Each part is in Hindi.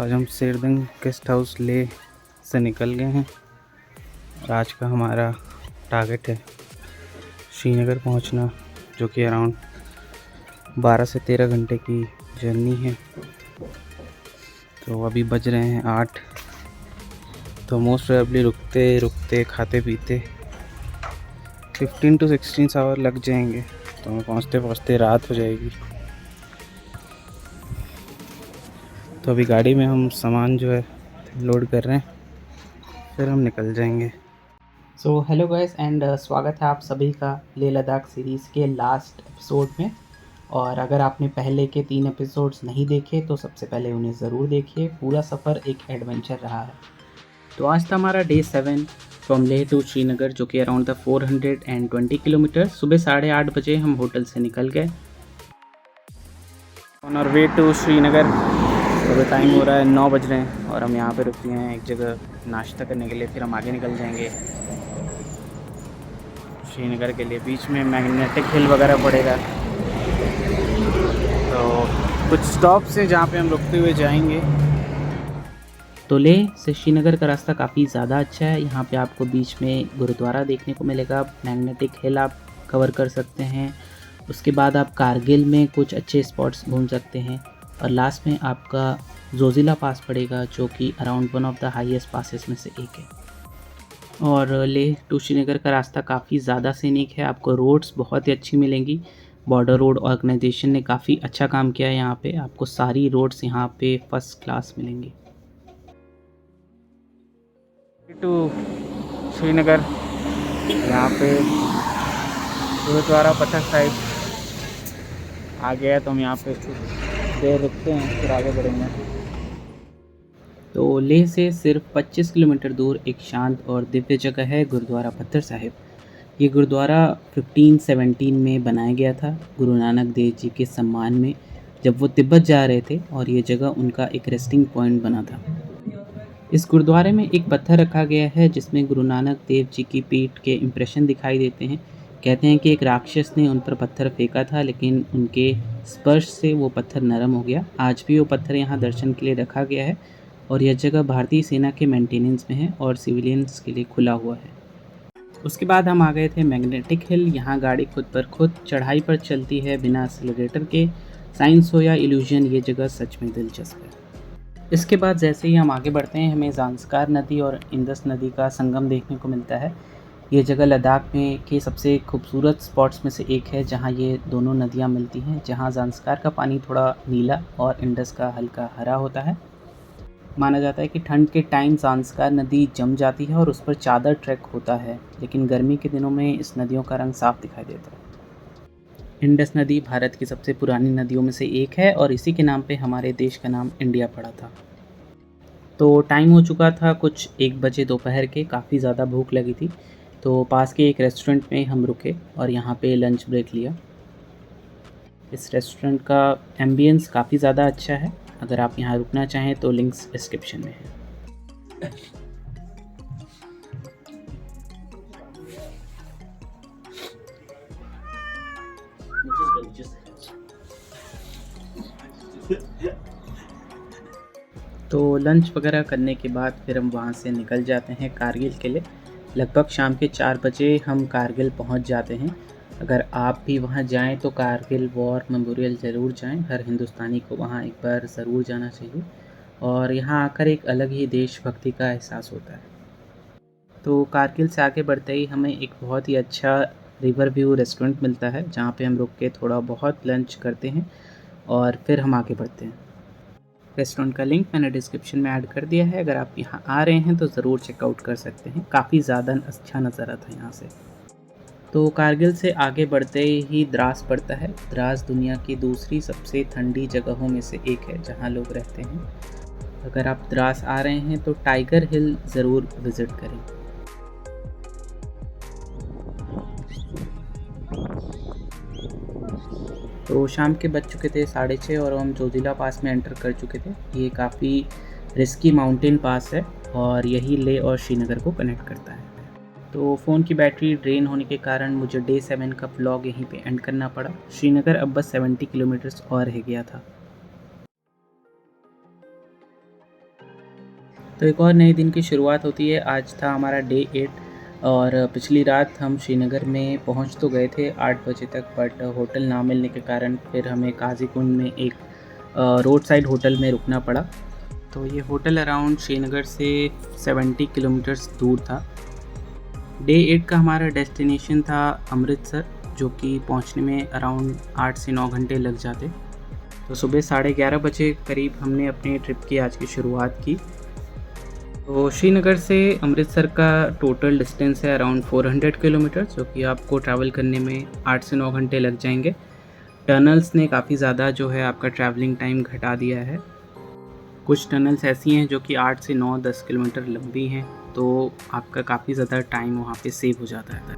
आज हम शेरदंग गेस्ट हाउस ले से निकल गए हैं और आज का हमारा टारगेट है श्रीनगर पहुंचना, जो कि अराउंड 12 से 13 घंटे की जर्नी है। तो अभी बज रहे हैं 8। तो मोस्ट प्रोबेबली रुकते रुकते खाते पीते 15 to 16 आवर लग जाएंगे। तो हमें पहुंचते पहुंचते रात हो जाएगी। तो अभी गाड़ी में हम सामान जो है लोड कर रहे हैं, फिर हम निकल जाएंगे। सो हेलो गाइस एंड स्वागत है आप सभी का लेह लद्दाख सीरीज़ के लास्ट एपिसोड में। और अगर आपने पहले के 3 एपिसोड्स नहीं देखे तो सबसे पहले उन्हें ज़रूर देखिए। पूरा सफ़र एक एडवेंचर रहा है। तो आज था हमारा day 7 from Leh to Srinagar, जो कि अराउंड था 420 किलोमीटर। सुबह 8:30 बजे हम होटल से निकल गए on our way to Srinagar. तो अभी टाइम हो रहा है 9 बज रहे हैं और हम यहाँ पे रुकते हैं एक जगह नाश्ता करने के लिए। फिर हम आगे निकल जाएंगे श्रीनगर के लिए। बीच में मैग्नेटिक हिल वगैरह पड़ेगा, तो कुछ स्टॉप्स हैं जहाँ पे हम रुकते हुए जाएंगे। तो लेह से श्रीनगर का रास्ता काफ़ी ज़्यादा अच्छा है। यहाँ पे आपको बीच में गुरुद्वारा देखने को मिलेगा, मैग्नेटिक हिल आप कवर कर सकते हैं। उसके बाद आप कारगिल में कुछ अच्छे स्पॉट्स घूम सकते हैं और लास्ट में आपका जोजिला पास पड़ेगा, जो कि around one of the highest passes में से एक है। और लेह टू श्रीनगर का रास्ता काफ़ी ज़्यादा सीनिक है। आपको रोड्स बहुत ही अच्छी मिलेंगी। बॉर्डर रोड ऑर्गेनाइजेशन ने काफ़ी अच्छा काम किया है। यहाँ पे आपको सारी रोड्स यहाँ पे फर्स्ट क्लास मिलेंगी। टू श्रीनगर, यहाँ पे गुरुद्वारा पथर साहिब आ गया। तो हम यहाँ पे देर रुकते हैं, फिर आगे बढ़ेंगे। तो लेह से सिर्फ 25 किलोमीटर दूर एक शांत और दिव्य जगह है गुरुद्वारा पत्थर साहिब। ये गुरुद्वारा 1517 में बनाया गया था गुरु नानक देव जी के सम्मान में, जब वो तिब्बत जा रहे थे, और ये जगह उनका एक रेस्टिंग पॉइंट बना था। इस गुरुद्वारे में एक पत्थर रखा गया है जिसमें गुरु नानक देव जी की पीठ के इम्प्रेशन दिखाई देते हैं। कहते हैं कि एक राक्षस ने उन पर पत्थर फेंका था, लेकिन उनके स्पर्श से वो पत्थर नरम हो गया। आज भी वो पत्थर यहाँ दर्शन के लिए रखा गया है और यह जगह भारतीय सेना के मेंटेनेंस में है और सिविलियंस के लिए खुला हुआ है। उसके बाद हम आ गए थे मैग्नेटिक हिल। यहाँ गाड़ी खुद पर खुद चढ़ाई पर चलती है बिना एक्सीलरेटर के। साइंस हो या इल्यूजन, ये जगह सच में दिलचस्प है। इसके बाद जैसे ही हम आगे बढ़ते हैं, हमें ज़ांस्कार नदी और इंदस नदी का संगम देखने को मिलता है। ये जगह लद्दाख में के सबसे खूबसूरत स्पॉट्स में से एक है, जहाँ ये दोनों नदियाँ मिलती हैं, जहाँ ज़ांस्कार का पानी थोड़ा नीला और इंडस का हल्का हरा होता है। माना जाता है कि ठंड के टाइम ज़ांस्कार नदी जम जाती है और उस पर चादर ट्रैक होता है, लेकिन गर्मी के दिनों में इस नदियों का रंग साफ दिखाई देता है। इंडस नदी भारत की सबसे पुरानी नदियों में से एक है और इसी के नाम पे हमारे देश का नाम इंडिया पड़ा था। तो टाइम हो चुका था कुछ 1 बजे दोपहर के। काफ़ी ज़्यादा भूख लगी थी, तो पास के एक रेस्टोरेंट में हम रुके और यहाँ पे लंच ब्रेक लिया। इस रेस्टोरेंट का एम्बियंस काफ़ी ज़्यादा अच्छा है। अगर आप यहाँ रुकना चाहें तो लिंक्स डिस्क्रिप्शन में है। तो लंच वगैरह करने के बाद फिर हम वहाँ से निकल जाते हैं कारगिल के लिए। लगभग शाम के 4 बजे हम कारगिल पहुँच जाते हैं। अगर आप भी वहाँ जाएं तो कारगिल वॉर मेमोरियल ज़रूर जाएं। हर हिंदुस्तानी को वहाँ एक बार ज़रूर जाना चाहिए और यहाँ आकर एक अलग ही देशभक्ति का एहसास होता है। तो कारगिल से आगे बढ़ते ही हमें एक बहुत ही अच्छा रिवर व्यू रेस्टोरेंट मिलता है, जहाँ पे हम रुक के थोड़ा बहुत लंच करते हैं और फिर हम आगे बढ़ते हैं। रेस्टोरेंट का लिंक मैंने डिस्क्रिप्शन में ऐड कर दिया है। अगर आप यहाँ आ रहे हैं तो ज़रूर चेकआउट कर सकते हैं। काफ़ी ज़्यादा अच्छा नज़ारा था यहाँ से। तो कारगिल से आगे बढ़ते ही द्रास पड़ता है। द्रास दुनिया की दूसरी सबसे ठंडी जगहों में से एक है जहाँ लोग रहते हैं। अगर आप द्रास आ रहे हैं तो टाइगर हिल ज़रूर विज़िट करें। तो शाम के बज चुके थे 6:30 और हम जोजिला पास में एंटर कर चुके थे। ये काफ़ी रिस्की माउंटेन पास है और यही लेह और श्रीनगर को कनेक्ट करता है। तो फ़ोन की बैटरी ड्रेन होने के कारण मुझे डे 7 का व्लॉग यहीं पे एंड करना पड़ा। श्रीनगर अब बस 70 किलोमीटर्स और रह गया था। तो एक और नए दिन की शुरुआत होती है। आज था हमारा डे 8 और पिछली रात हम श्रीनगर में पहुंच तो गए थे 8 बजे तक, बट होटल ना मिलने के कारण फिर हमें काजीकुंड में एक रोड साइड होटल में रुकना पड़ा। तो ये होटल अराउंड श्रीनगर से 70 किलोमीटर्स दूर था। डे 8 का हमारा डेस्टिनेशन था अमृतसर, जो कि पहुंचने में अराउंड 8 से 9 घंटे लग जाते। तो सुबह 11:30 बजे करीब हमने अपने ट्रिप की आज की शुरुआत की। तो श्रीनगर से अमृतसर का टोटल डिस्टेंस है अराउंड 400 किलोमीटर, जो कि आपको ट्रैवल करने में 8 से 9 घंटे लग जाएंगे। टनल्स ने काफ़ी ज़्यादा जो है आपका ट्रैवलिंग टाइम घटा दिया है। कुछ टनल्स ऐसी हैं जो कि 8 से 9-10 किलोमीटर लंबी हैं, तो आपका काफ़ी ज़्यादा टाइम वहाँ पे सेव हो जाता है।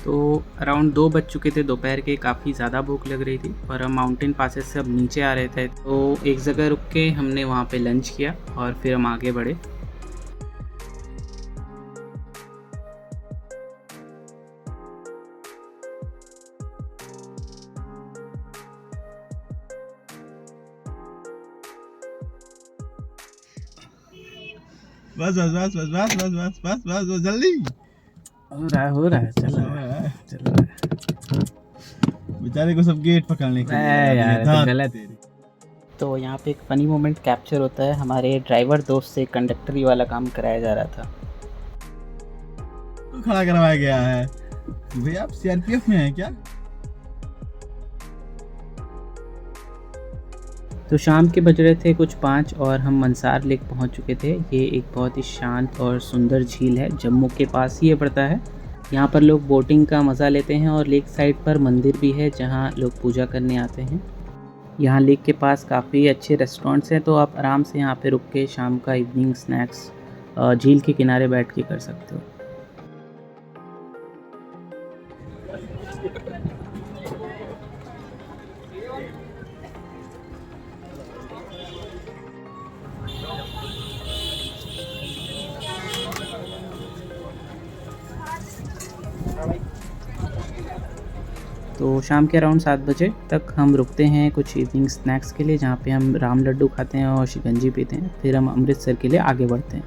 तो अराउंड 2 बज चुके थे दोपहर के, काफ़ी ज़्यादा भूख लग रही थी और हम माउंटेन पासेस से अब नीचे आ रहे थे। तो एक जगह रुक के हमने वहाँ पे लंच किया और फिर हम आगे बढ़े। बस बस बस बस बस बस बस बस बस बस जल्दी हो रहा है, चल रहा है। बेचारे को सब गेट पकड़ने के लिए यार, लगा दिए, तो दांत गलत। तेरे। तो यहाँ पे एक फ़नी मोमेंट कैप्चर होता है। हमारे ड्राइवर दोस्त से कंडक्टरी वाला काम कराया जा रहा था। तो खड़ा करवाया गया है। भैया आप सीआरपीएफ में हैं क्या? तो शाम के बज रहे थे कुछ 5 और हम मंसार लेक पहुँच चुके थे। ये एक बहुत ही शांत और सुंदर झील है, जम्मू के पास ही ये पड़ता है। यहाँ पर लोग बोटिंग का मज़ा लेते हैं और लेक साइड पर मंदिर भी है जहाँ लोग पूजा करने आते हैं। यहाँ लेक के पास काफ़ी अच्छे रेस्टोरेंट्स हैं, तो आप आराम से यहाँ पे रुक के शाम का इवनिंग स्नैक्स झील के किनारे बैठ के कर सकते हो। तो शाम के अराउंड 7 बजे तक हम रुकते हैं कुछ इवनिंग स्नैक्स के लिए, जहाँ पे हम राम लड्डू खाते हैं और शिकंजी पीते हैं। फिर हम अमृतसर के लिए आगे बढ़ते हैं।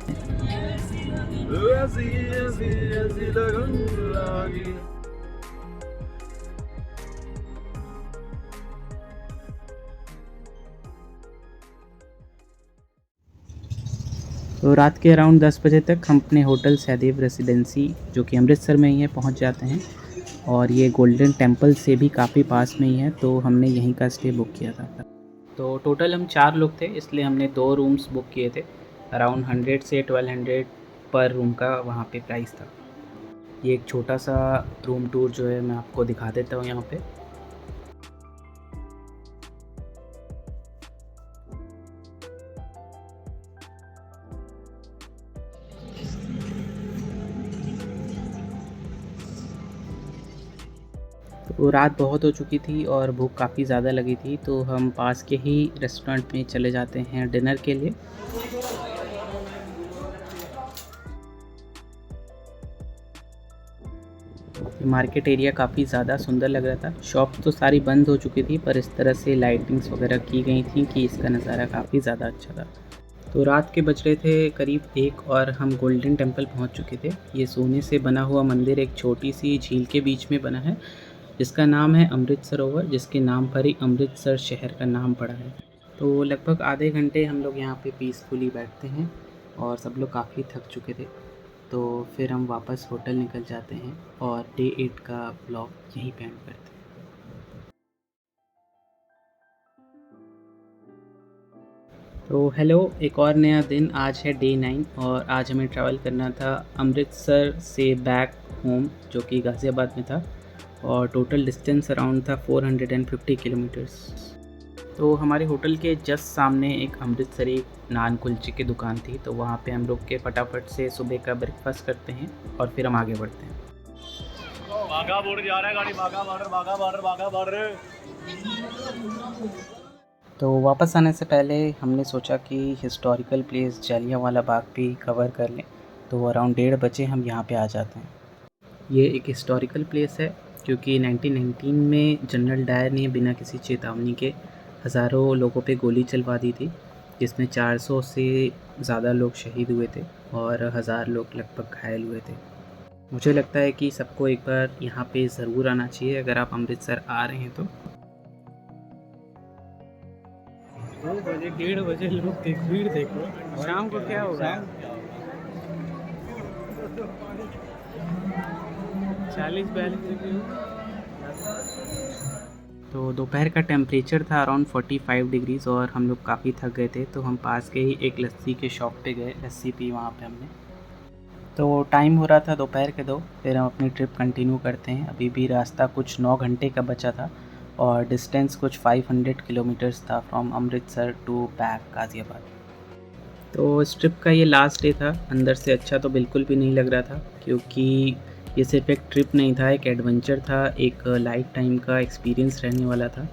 तो रात के अराउंड 10 बजे तक हम अपने होटल सहदेव रेसिडेंसी, जो कि अमृतसर में ही है, पहुँच जाते हैं। और ये गोल्डन टेम्पल से भी काफ़ी पास में ही है, तो हमने यहीं का स्टे बुक किया था। तो टोटल हम 4 लोग थे, इसलिए हमने 2 रूम्स बुक किए थे। अराउंड 100 से 1200 पर रूम का वहाँ पे प्राइस था। ये एक छोटा सा रूम टूर जो है मैं आपको दिखा देता हूँ यहाँ पे। तो रात बहुत हो चुकी थी और भूख काफ़ी ज़्यादा लगी थी, तो हम पास के ही रेस्टोरेंट में चले जाते हैं डिनर के लिए। मार्केट एरिया काफ़ी ज़्यादा सुंदर लग रहा था। शॉप तो सारी बंद हो चुकी थी, पर इस तरह से लाइटिंग्स वगैरह की गई थी कि इसका नज़ारा काफ़ी ज़्यादा अच्छा था। तो रात के बज रहे थे करीब 1 और हम गोल्डन टेम्पल पहुंच चुके थे। ये सोने से बना हुआ मंदिर एक छोटी सी झील के बीच में बना है, जिसका नाम है अमृत सरोवर, जिसके नाम पर ही अमृतसर शहर का नाम पड़ा है। तो लगभग आधे घंटे हम लोग यहाँ पे पीसफुली बैठते हैं और सब लोग काफ़ी थक चुके थे। तो फिर हम वापस होटल निकल जाते हैं और डे 8 का ब्लॉग यहीं पे एंड करते हैं। तो हेलो, एक और नया दिन। आज है डे 9 और आज हमें ट्रैवल करना था अमृतसर से बैक होम, जो कि गाज़ियाबाद में था, और टोटल डिस्टेंस अराउंड था 450 किलोमीटर्स। तो हमारे होटल के जस्ट सामने एक अमृतसरी नान कुलचे की दुकान थी, तो वहाँ पे हम लोग के फटाफट से सुबह का ब्रेकफास्ट करते हैं और फिर हम आगे बढ़ते हैं। बाघा बॉर्डर जा रहा है गाड़ी, बाघा बॉर्डर बाघा बॉर्डर बाघा बॉर्डर। तो वापस आने से पहले हमने सोचा कि हिस्टोरिकल प्लेस जलियांवाला बाग भी कवर कर लें, तो अराउंड 1:30 बजे हम यहाँ पे आ जाते हैं। ये एक हिस्टोरिकल प्लेस है क्योंकि 1919 में जनरल डायर ने बिना किसी चेतावनी के हज़ारों लोगों पे गोली चलवा दी थी। जिसमें 400 से ज़्यादा लोग शहीद हुए थे और 1000 लोग लगभग घायल हुए थे। मुझे लगता है कि सबको एक बार यहाँ पे ज़रूर आना चाहिए अगर आप अमृतसर आ रहे हैं तो। 2 बजे 1:30 बजे लोग भीड़ देखो, शाम को क्या होगा? 40-42 डिग्री। तो दोपहर का टेम्परेचर था अराउंड 45 डिग्रीज़ और हम लोग काफ़ी थक गए थे, तो हम पास के ही एक लस्सी के शॉप पे गए, लस्सी पी वहाँ पे हमने। तो टाइम हो रहा था दोपहर के 2, फिर हम अपनी ट्रिप कंटिन्यू करते हैं। अभी भी रास्ता कुछ 9 घंटे का बचा था और डिस्टेंस कुछ 500 किलोमीटर्स था from Amritsar to back Ghaziabad. तो इस ट्रिप का ये लास्ट डे था। अंदर से अच्छा तो बिल्कुल भी नहीं लग रहा था, क्योंकि ये सिर्फ एक ट्रिप नहीं था, एक एडवेंचर था, एक लाइफ टाइम का एक्सपीरियंस रहने वाला था।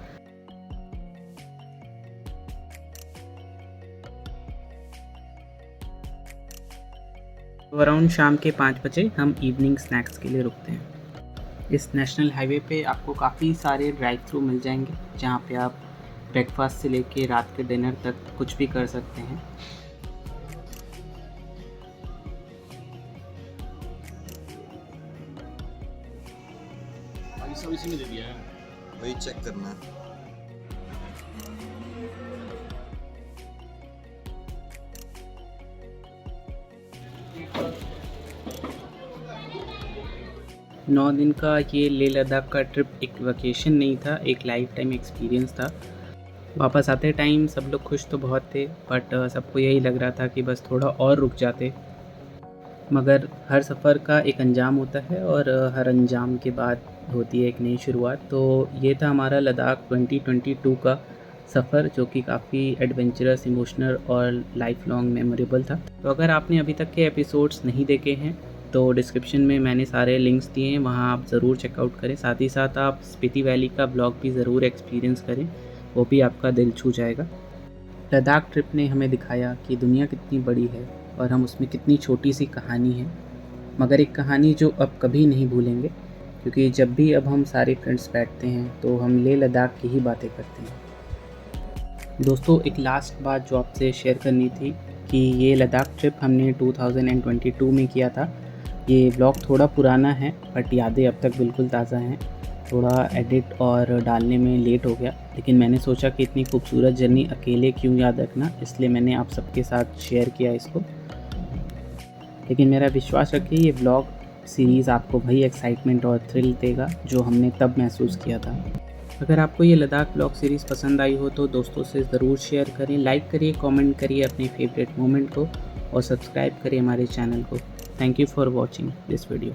तो अराउंड शाम के 5 बजे हम इवनिंग स्नैक्स के लिए रुकते हैं। इस नेशनल हाईवे पे आपको काफ़ी सारे ड्राइव थ्रू मिल जाएंगे, जहाँ पे आप ब्रेकफास्ट से लेके रात के डिनर तक कुछ भी कर सकते हैं। सब इसी में दे दिया है। वही चेक करना है। नौ दिन का ये लेह लद्दाख का ट्रिप एक वेकेशन नहीं था, एक लाइफ टाइम एक्सपीरियंस था। वापस आते टाइम सब लोग खुश तो बहुत थे, बट सबको यही लग रहा था कि बस थोड़ा और रुक जाते। मगर हर सफ़र का एक अंजाम होता है और हर अंजाम के बाद होती है एक नई शुरुआत। तो ये था हमारा लद्दाख 2022 का सफ़र, जो कि काफ़ी एडवेंचरस, इमोशनल और लाइफ लॉन्ग मेमोरेबल था। तो अगर आपने अभी तक के एपिसोड्स नहीं देखे हैं तो डिस्क्रिप्शन में मैंने सारे लिंक्स दिए हैं, वहाँ आप ज़रूर चेकआउट करें। साथ ही साथ आप स्पीति वैली का ब्लॉग भी ज़रूर एक्सपीरियंस करें, वो भी आपका दिल छू जाएगा। लद्दाख ट्रिप ने हमें दिखाया कि दुनिया कितनी बड़ी है और हम उसमें कितनी छोटी सी कहानी है, मगर एक कहानी जो अब कभी नहीं भूलेंगे, क्योंकि जब भी अब हम सारे फ्रेंड्स बैठते हैं तो हम लेह लद्दाख की ही बातें करते हैं। दोस्तों, एक लास्ट बात जो आपसे शेयर करनी थी कि ये लद्दाख ट्रिप हमने 2022 में किया था। ये ब्लॉग थोड़ा पुराना है, बट यादें अब तक बिल्कुल ताज़ा हैं। थोड़ा एडिट और डालने में लेट हो गया, लेकिन मैंने सोचा कि इतनी खूबसूरत जर्नी अकेले क्यों याद रखना, इसलिए मैंने आप सबके साथ शेयर किया इसको। लेकिन मेरा विश्वास रखिए, ये ब्लॉग सीरीज़ आपको वही एक्साइटमेंट और थ्रिल देगा जो हमने तब महसूस किया था। अगर आपको ये लद्दाख ब्लॉग सीरीज़ पसंद आई हो तो दोस्तों से ज़रूर शेयर करें, लाइक करिए, कमेंट करिए अपने फेवरेट मोमेंट को और सब्सक्राइब करिए हमारे चैनल को। Thank you for watching this video.